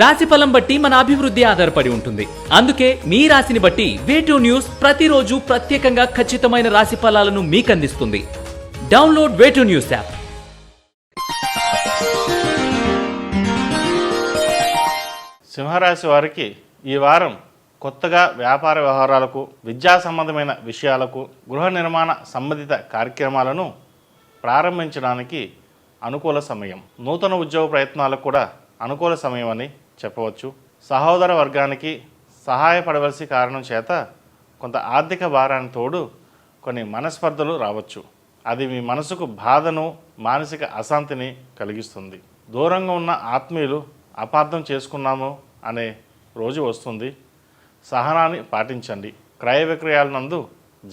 రాశిఫలం బట్టి మన అభివృద్ధి ఆధారపడి ఉంటుంది. అందుకే మీ రాశిని బట్టి వే2 న్యూస్ ప్రతిరోజు ప్రత్యేకంగా ఖచ్చితమైన రాశి ఫలాలను మీకు అందిస్తుంది. Download Way2 news app. సింహరాశి వారికి ఈ వారం కొత్తగా వ్యాపార వ్యవహారాలకు, విద్యా సంబంధమైన విషయాలకు, గృహ నిర్మాణ సంబంధిత కార్యక్రమాలను ప్రారంభించడానికి అనుకూల సమయం. నూతన ఉద్యోగ ప్రయత్నాలకు కూడా అనుకూల సమయం అని చెప్పవచ్చు. సహోదర వర్గానికి సహాయపడవలసి కారణం చేత కొంత ఆర్థిక భారాన్ని తోడు కొన్ని మనస్పర్ధలు రావచ్చు. అది మీ మనసుకు బాధను, మానసిక అశాంతిని కలిగిస్తుంది. దూరంగా ఉన్న ఆత్మీయులు అపార్థం చేసుకున్నాము అనే రోజు వస్తుంది. సహనాన్ని పాటించండి. క్రయ విక్రయాల నందు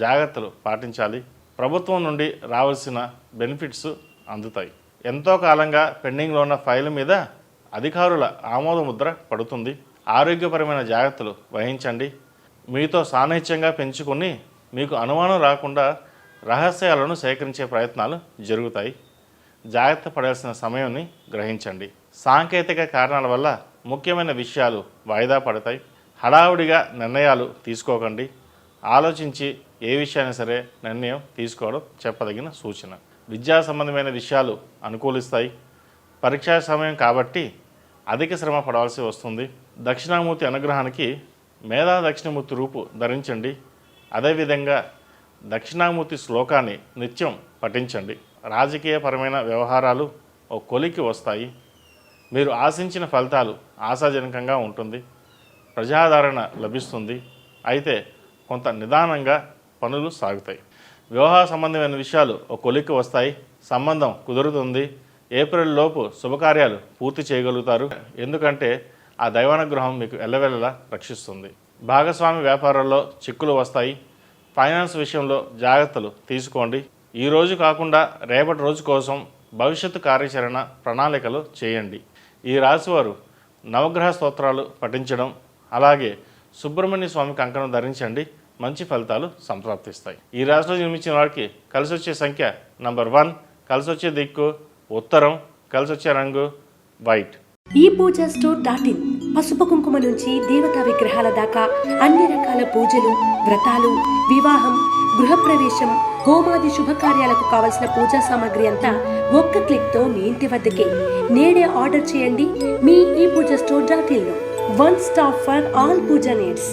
జాగ్రత్తలు పాటించాలి. ప్రభుత్వం నుండి రావాల్సిన బెనిఫిట్స్ అందుతాయి. ఎంతో కాలంగా పెండింగ్లో ఉన్న ఫైల్ మీద అధికారుల ఆమోద ముద్ర పడుతుంది. ఆరోగ్యపరమైన జాగ్రత్తలు వహించండి. మీతో సాన్నిహిత్యంగా పెంచుకుని మీకు అనుమానం రాకుండా రహస్యాలను సేకరించే ప్రయత్నాలు జరుగుతాయి. జాగ్రత్త పడాల్సిన సమయాన్ని గ్రహించండి. సాంకేతిక కారణాల వల్ల ముఖ్యమైన విషయాలు వాయిదా పడతాయి. హడావుడిగా నిర్ణయాలు తీసుకోకండి. ఆలోచించి ఏ విషయాన్ని సరే నిర్ణయం తీసుకోవడం చెప్పదగిన సూచన. విద్యా సంబంధమైన విషయాలు అనుకూలిస్తాయి. పరీక్షా సమయం కాబట్టి అధిక శ్రమ పడవలసి వస్తుంది. దక్షిణామూర్తి అనుగ్రహానికి మేధా దక్షిణమూర్తి రూపు ధరించండి. అదేవిధంగా దక్షిణామూర్తి శ్లోకాన్ని నిత్యం పఠించండి. రాజకీయపరమైన వ్యవహారాలు ఓ కొలికి వస్తాయి. మీరు ఆశించిన ఫలితాలు ఆశాజనకంగా ఉంటుంది. ప్రజాదరణ లభిస్తుంది. అయితే కొంత నిదానంగా పనులు సాగుతాయి. వివాహ సంబంధమైన విషయాలు ఓ కొలికి వస్తాయి. సంబంధం కుదురుతుంది. ఏప్రిల్ లోపు శుభకార్యాలు పూర్తి చేయగలుగుతారు. ఎందుకంటే ఆ దైవానుగ్రహం మీకు ఎల్లవెల్లలా రక్షిస్తుంది. భాగస్వామి వ్యాపారాల్లో చిక్కులు వస్తాయి. ఫైనాన్స్ విషయంలో జాగ్రత్తలు తీసుకోండి. ఈ రోజు కాకుండా రేపటి రోజు కోసం భవిష్యత్తు కార్యాచరణ ప్రణాళికలు చేయండి. ఈ రాశివారు నవగ్రహ స్తోత్రాలు పఠించడం, అలాగే సుబ్రహ్మణ్య స్వామి కంకణం ధరించండి. మంచి ఫలితాలు సంప్రాప్తిస్తాయి. ఈ రాశిలో జన్మించిన వారికి కలిసి వచ్చే సంఖ్య నంబర్ 1, కలిసి వచ్చే దిక్కు ఉత్తరం, కలిసి వచ్చే రంగు వైట్. ఈ పూజా స్టోర్.in పసుపు కుంకుమ నుంచి దేవతా విగ్రహాల దాకా అన్ని రకాల పూజలు, వ్రతాలు, వివాహం, గృహప్రవేశం, హోమాది శుభకార్యాలకు కావలసిన పూజా సామాగ్రి అంతా ఒక్క క్లిక్తో మీ ఇంటి వద్దకే. నేడే ఆర్డర్ చేయండి మీ ఈ పూజా స్టోర్.in లో. One stop for all puja needs.